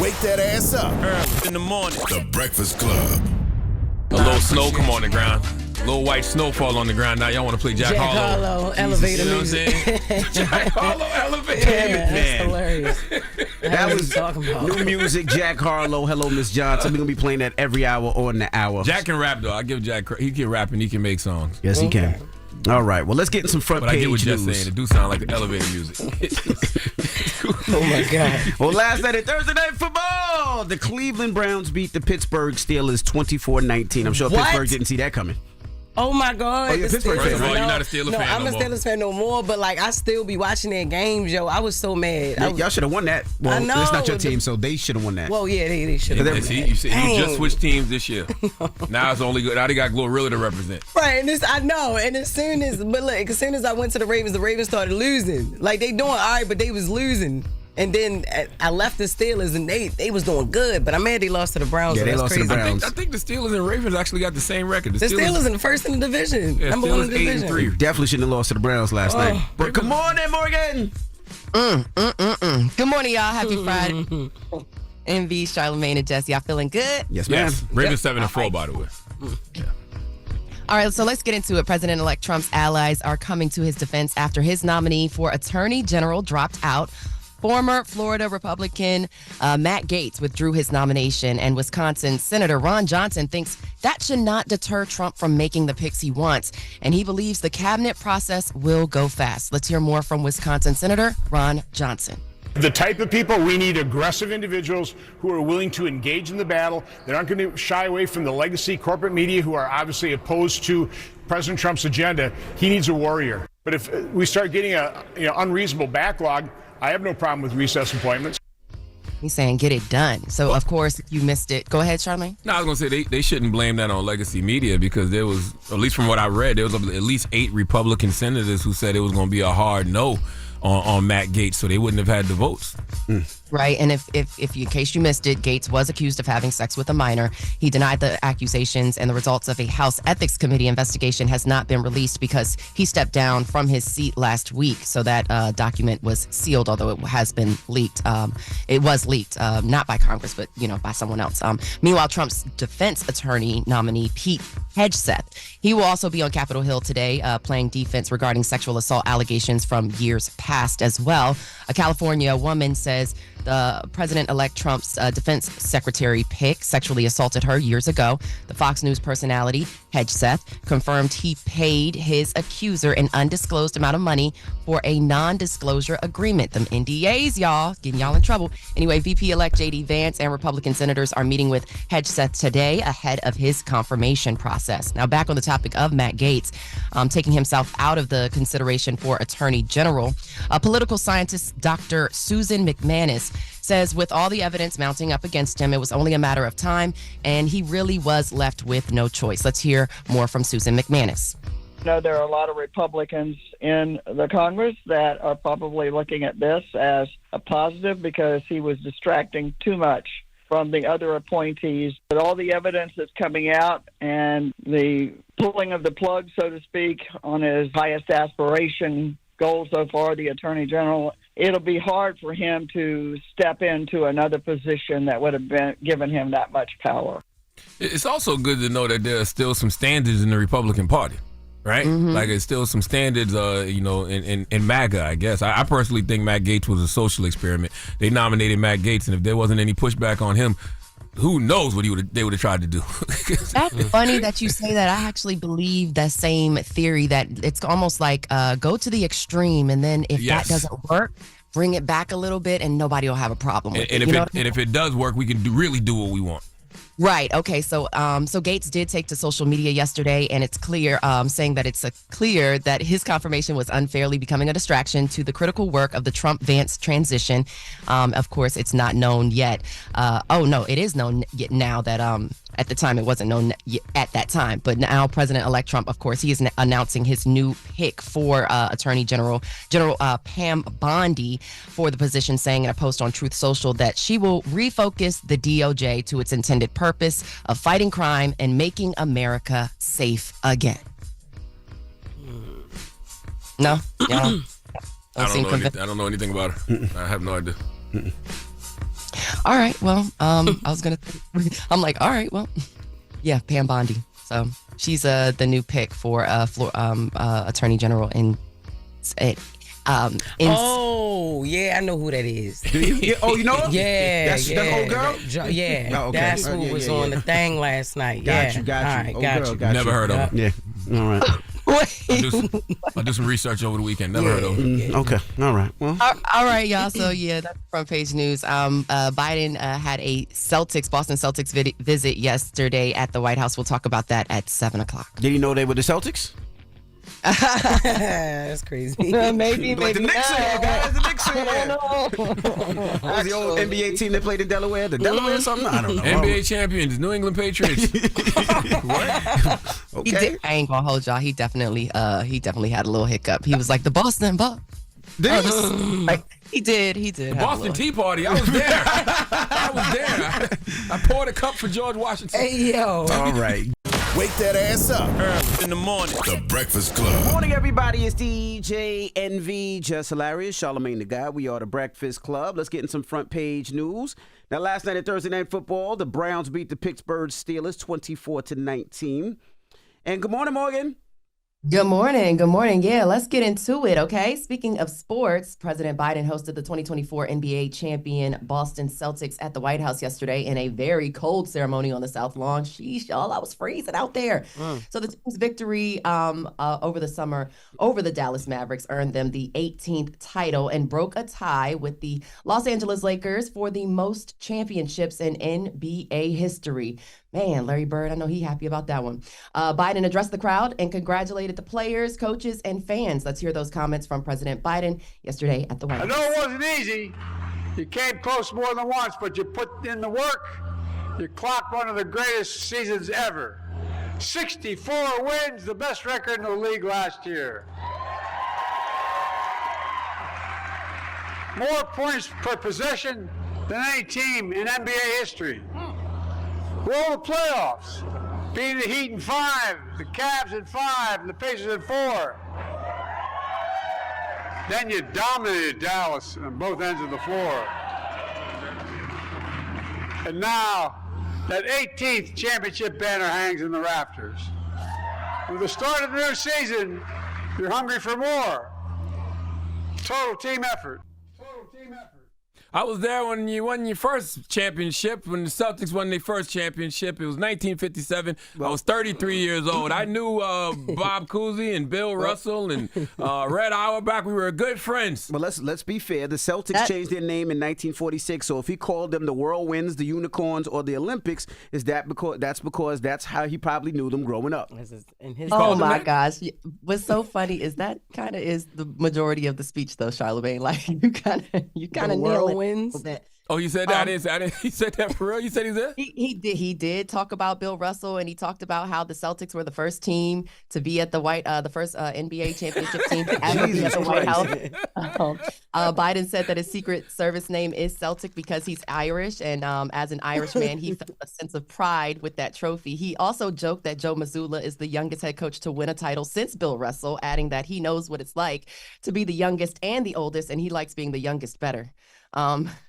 wake that ass up. In the morning. The Breakfast Club. A little snow come on the ground. A little white snowfall on the ground. Now y'all want to play Jack Harlow. Elevator you know music. What I'm saying? Jack Harlow, elevator Yeah, music. that's hilarious. That was talking about. new music, Jack Harlow. Hello, Miss Johnson. We're going to be playing that every hour on the hour. Jack can rap, though. I give Jack credit. He can rap and he can make songs. Yes, he can. All right. Well, let's get in some front But I page get what Jess news. saying. It do sound like the elevator music. Oh, my God. Well, last night at Thursday Night Football, the Cleveland Browns beat the Pittsburgh Steelers 24-19. I'm sure What? Pittsburgh didn't see that coming. Oh, my God. Oh, you're a The Pittsburgh Steelers- fan, First of all, right? you're not a Steelers fan I'm no a more. Steelers fan no more, but, like, I still be watching their games, yo. I was so mad. Y'all should have won that. Well, I know. it's not your team, so they should have won that. Well, yeah, they should have. Yeah, see, you Dang. just switched teams this year. Now it's only good. Now they got Glorilla to represent. Right, and I know, and as soon as I went to the Ravens started losing. Like, they doing all right, but they was losing. And then I left the Steelers, and they was doing good, but I'm mad they lost to the Browns. Yeah, so they that's lost to the crazy. Browns. I think the Steelers and Ravens actually got the same record. The Steelers in the first in the division, Yeah, number one in the Steelers 8-3. division. Definitely shouldn't have lost to the Browns last night. But good morning, Morgan. Good morning, y'all. Happy Friday. MV, Charlamagne, and Jussie. Y'all feeling good? Yes, ma'am. Yes, Ravens 7-4, by the way. All right, so let's get into it. President-elect Trump's allies are coming to his defense after his nominee for Attorney General dropped out. Former Florida Republican Matt Gaetz withdrew his nomination, and Wisconsin Senator Ron Johnson thinks that should not deter Trump from making the picks he wants, and he believes the cabinet process will go fast. Let's hear more from Wisconsin Senator Ron Johnson. The type of people we need, aggressive individuals who are willing to engage in the battle, that aren't going to shy away from the legacy corporate media who are obviously opposed to President Trump's agenda. He needs a warrior. But if we start getting a unreasonable backlog, I have no problem with recess appointments. He's saying get it done. So, of course, if you missed it, go ahead, Charlamagne. No, I was going to say they shouldn't blame that on legacy media because there was, at least from what I read, there was at least 8 Republican senators who said it was going to be a hard no on Matt Gaetz, so they wouldn't have had the votes. Right, and if you, in case you missed it, Gaetz was accused of having sex with a minor. He denied the accusations, and the results of a House Ethics Committee investigation has not been released because he stepped down from his seat last week. So that document was sealed, although it has been leaked. It was leaked, not by Congress, but by someone else. Meanwhile, Trump's defense attorney nominee Pete Hegseth, he will also be on Capitol Hill today, playing defense regarding sexual assault allegations from years past as well. A California woman says the President-elect Trump's defense secretary pick sexually assaulted her years ago. The Fox News personality, Hegseth, confirmed he paid his accuser an undisclosed amount of money for a non-disclosure agreement. Them NDAs, y'all, getting y'all in trouble. Anyway, VP-elect J.D. Vance and Republican senators are meeting with Hegseth today ahead of his confirmation process. Now, back on the topic of Matt Gaetz, taking himself out of the consideration for Attorney General, political scientist Dr. Susan McManus says with all the evidence mounting up against him, it was only a matter of time, and he really was left with no choice. Let's hear more from Susan McManus. There are a lot of Republicans in the Congress that are probably looking at this as a positive because he was distracting too much from the other appointees. But all the evidence that's coming out and the pulling of the plug, so to speak, on his highest aspiration goal so far, the Attorney General, it'll be hard for him to step into another position that would have been given him that much power. It's also good to know that there are still some standards in the Republican Party, right? Like it's still some standards, in MAGA, I guess. I personally think Matt Gaetz was a social experiment. They nominated Matt Gaetz, and if there wasn't any pushback on him, who knows what they would have tried to do. That's funny that you say that. I actually believe that same theory that it's almost like go to the extreme, and then if that doesn't work, bring it back a little bit, and nobody will have a problem with it. And if it does work, we can really do what we want. Right. Okay. So Gaetz did take to social media yesterday, and it's clear, saying that it's clear that his confirmation was unfairly becoming a distraction to the critical work of the Trump-Vance transition. Of course, it's not known yet. It is known now that at the time it wasn't known at that time. But now President-elect Trump, of course, he is announcing his new pick for Attorney General Pam Bondi for the position, saying in a post on Truth Social that she will refocus the DOJ to its intended purpose of fighting crime and making America safe again. No? I don't know anything about her. I have no idea. all right, well, I'm like, all right, well, yeah, Pam Bondi. So she's the new pick for Attorney General oh, yeah, I know who that is. Do you? Yeah, oh, you know her? Yeah, That's the old girl? Yeah, Oh, okay. that's who was on the thing last night. Got you. All right, Old got girl, you. got Never heard of her. Yeah. All right. I'll do some research over the weekend. Never heard of her. Okay. All right. Well. All right, y'all. So yeah, that's front page news. Biden had a Boston Celtics visit yesterday at the White House. We'll talk about that at 7:00. Did he know they were the Celtics? That's crazy. Maybe Like the Knicks here, guys. The Knicks here. I don't know. What was the old NBA team that played in Delaware? The Delaware or something? I don't know. NBA champions, New England Patriots. What? He did, I ain't gonna hold y'all. He definitely had a little hiccup. He was like the Boston Bucks. He did. The Boston Tea Party. I was there. I poured a cup for George Washington. Hey, yo. All right. Wake that ass up. Early in the morning. The Breakfast Club. Morning, everybody. It's DJ NV, Jess Hilarious, Charlamagne the Guy. We are the Breakfast Club. Let's get in some front page news. Now, last night at Thursday Night Football, the Browns beat the Pittsburgh Steelers 24-19. And good morning, Morgan. Good morning. Good morning. Yeah, let's get into it, okay? Speaking of sports, President Biden hosted the 2024 NBA champion Boston Celtics at the White House yesterday in a very cold ceremony on the South Lawn. Sheesh, y'all, I was freezing out there. So the team's victory over the summer over the Dallas Mavericks earned them the 18th title and broke a tie with the Los Angeles Lakers for the most championships in NBA history. Man, Larry Bird, I know he's happy about that one. Biden addressed the crowd and congratulated the players, coaches, and fans. Let's hear those comments from President Biden yesterday at the White House. I know it wasn't easy. You came close more than once, but you put in the work. You clocked one of the greatest seasons ever. 64 wins, the best record in the league last year. More points per possession than any team in NBA history. Roll the playoffs, beating the Heat in 5, the Cavs in 5, and the Pacers in 4. Then you dominated Dallas on both ends of the floor. And now, that 18th championship banner hangs in the rafters. With the start of the new season, you're hungry for more. Total team effort. I was there when you won your first championship, when the Celtics won their first championship. It was 1957. I was 33 years old. I knew Bob Cousy and Bill Russell and Red Auerbach. We were good friends. Well, let's be fair. The Celtics changed their name in 1946. So if he called them the Whirlwinds, the Unicorns, or the Olympics, that's because that's how he probably knew them growing up. Oh my gosh! What's so funny is that kind of is the majority of the speech, though, Charlamagne. Like you kind of nail it. Oh, you said that? I didn't. He said that for real? You said he said? He did talk about Bill Russell, and he talked about how the Celtics were the first team to be at the first NBA championship team to ever be at the White House. Biden said that his Secret Service name is Celtic because he's Irish, and as an Irishman, he felt a sense of pride with that trophy. He also joked that Joe Mazzulla is the youngest head coach to win a title since Bill Russell, adding that he knows what it's like to be the youngest and the oldest, and he likes being the youngest better.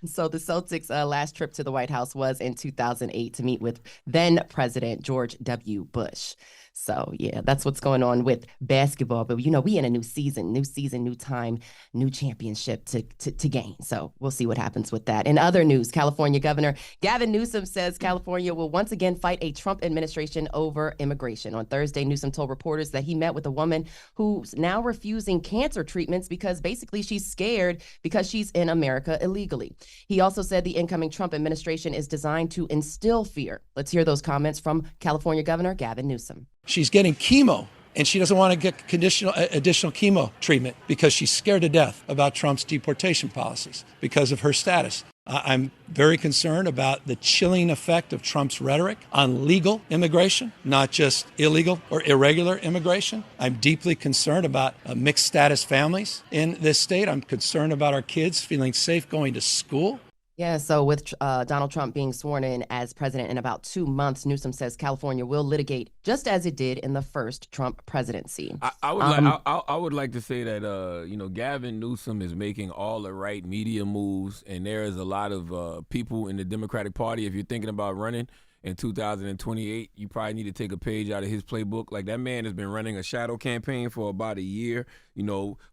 So the Celtics' last trip to the White House was in 2008 to meet with then President George W. Bush. So, yeah, that's what's going on with basketball. But, we in a new season, new time, new championship to gain. So we'll see what happens with that. In other news, California Governor Gavin Newsom says California will once again fight a Trump administration over immigration. On Thursday, Newsom told reporters that he met with a woman who's now refusing cancer treatments because basically she's scared because she's in America illegally. He also said the incoming Trump administration is designed to instill fear. Let's hear those comments from California Governor Gavin Newsom. She's getting chemo, and she doesn't want to get additional chemo treatment because she's scared to death about Trump's deportation policies because of her status. I'm very concerned about the chilling effect of Trump's rhetoric on legal immigration, not just illegal or irregular immigration. I'm deeply concerned about mixed status families in this state. I'm concerned about our kids feeling safe going to school. Yeah, so with Donald Trump being sworn in as president in about 2 months, Newsom says California will litigate just as it did in the first Trump presidency. I would like to say that Gavin Newsom is making all the right media moves, and there is a lot of people in the Democratic Party. If you're thinking about running in 2028, you probably need to take a page out of his playbook. Like, that man has been running a shadow campaign for about a year,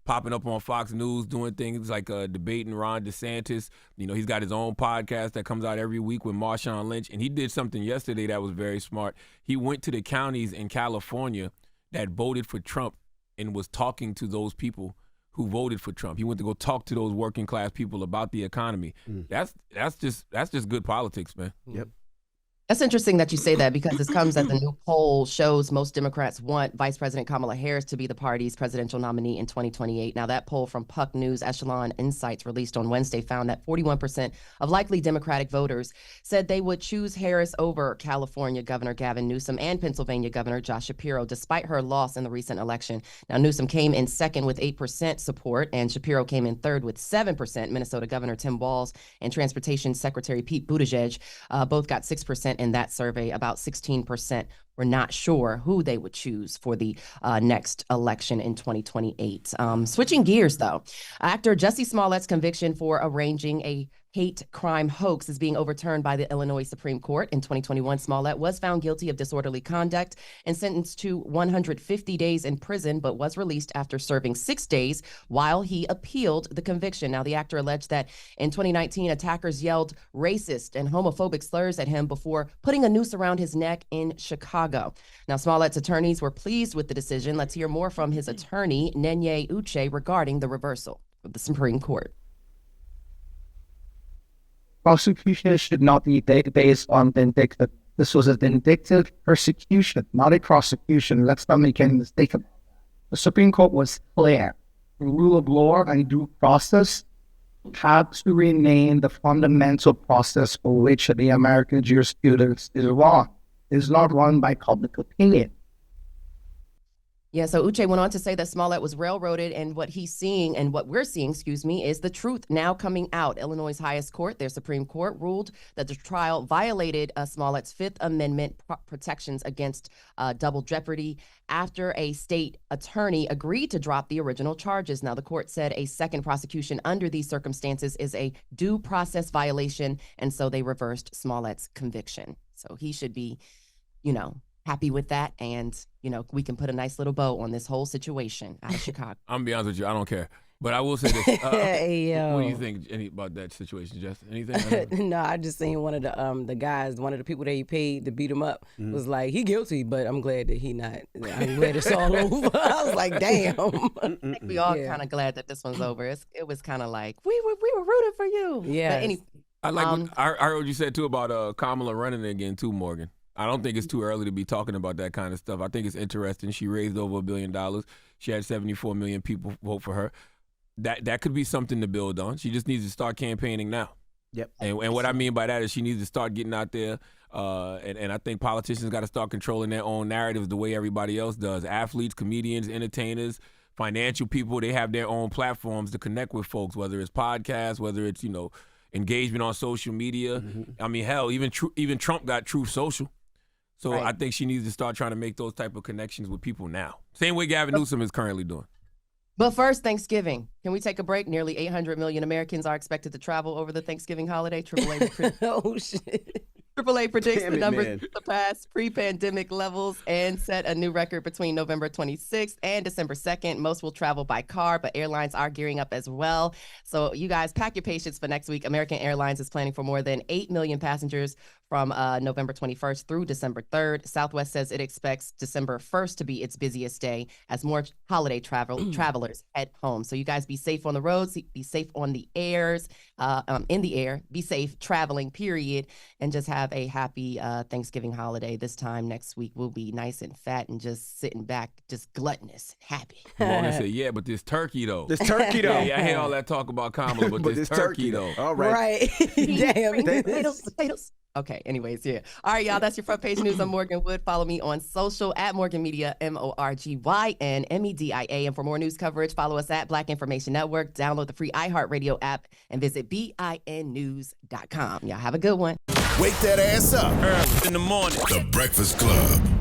popping up on Fox News, doing things like debating Ron DeSantis. He's got his own podcast that comes out every week with Marshawn Lynch, and he did something yesterday that was very smart. He went to the counties in California that voted for Trump and was talking to those people who voted for Trump. He went to go talk to those working class people about the economy. That's just good politics, man. Yep. That's interesting that you say that, because this comes as a new poll shows most Democrats want Vice President Kamala Harris to be the party's presidential nominee in 2028. Now, that poll from Puck News Echelon Insights released on Wednesday found that 41% of likely Democratic voters said they would choose Harris over California Governor Gavin Newsom and Pennsylvania Governor Josh Shapiro, despite her loss in the recent election. Now, Newsom came in second with 8% support, and Shapiro came in third with 7%. Minnesota Governor Tim Walz and Transportation Secretary Pete Buttigieg both got 6% in that survey. About 16% were not sure who they would choose for the next election in 2028. Switching gears, though, actor Jussie Smollett's conviction for arranging a hate crime hoax is being overturned by the Illinois Supreme Court. In 2021, Smollett was found guilty of disorderly conduct and sentenced to 150 days in prison, but was released after serving 6 days while he appealed the conviction. Now, the actor alleged that in 2019, attackers yelled racist and homophobic slurs at him before putting a noose around his neck in Chicago. Now, Smollett's attorneys were pleased with the decision. Let's hear more from his attorney, Nenye Uche, regarding the reversal of the Supreme Court. Prosecution should not be based on vindictive. This was a vindictive persecution, not a prosecution. Let's not make any mistake about it. The Supreme Court was clear. The rule of law and due process had to remain the fundamental process for which the American jurisprudence is run. It is not run by public opinion. Yeah, so Uche went on to say that Smollett was railroaded, and what he's seeing, and what we're seeing, is the truth now coming out. Illinois' highest court, their Supreme Court, ruled that the trial violated Smollett's Fifth Amendment protections against double jeopardy after a state attorney agreed to drop the original charges. Now, the court said a second prosecution under these circumstances is a due process violation, and so they reversed Smollett's conviction. So he should be, happy with that, and we can put a nice little bow on this whole situation out of Chicago. I'm gonna be honest with you, I don't care, but I will say this. What do you think about that situation, Jess? Anything? No, I just seen one of the guys, one of the people that he paid to beat him up, was like, he guilty, but I'm glad that he not. I'm glad it's all over. I was like, damn. I think we all kind of glad that this one's over. It was kind of like we were rooting for you. Yeah. But anyway, I heard what you said too about Kamala running again too, Morgan. I don't think it's too early to be talking about that kind of stuff. I think it's interesting. She raised over $1 billion. She had 74 million people vote for her. That could be something to build on. She just needs to start campaigning now. Yep. And what I mean by that is she needs to start getting out there. And I think politicians got to start controlling their own narratives the way everybody else does. Athletes, comedians, entertainers, financial people, they have their own platforms to connect with folks, whether it's podcasts, whether it's, engagement on social media. I mean, hell, even Trump got Truth Social. So I think she needs to start trying to make those type of connections with people now. Same way Gavin Newsom is currently doing. But first, Thanksgiving. Can we take a break? Nearly 800 million Americans are expected to travel over the Thanksgiving holiday. Oh, shit. AAA predicts the numbers surpass pre-pandemic levels and set a new record between November 26th and December 2nd. Most will travel by car, but airlines are gearing up as well. So you guys pack your patience for next week. American Airlines is planning for more than 8 million passengers from November 21st through December 3rd. Southwest says it expects December 1st to be its busiest day as more holiday travelers head home. So you guys be safe on the roads, be safe on the airs, in the air, be safe traveling, period, and just have have a happy Thanksgiving holiday. This time next week, we'll be nice and fat and just sitting back, just gluttonous and happy. Morgan said, yeah, but this turkey, though. This turkey, though. Yeah, I hear all that talk about Kamala, but this turkey, though. All right. Damn. Potatoes. Okay, anyways, yeah. All right, y'all, that's your front page news. I'm Morgan Wood. Follow me on social at Morgan Media, MorganMedia. And for more news coverage, follow us at Black Information Network. Download the free iHeartRadio app and visit BINnews.com. Y'all have a good one. Wake that ass up. Early in the morning. The Breakfast Club.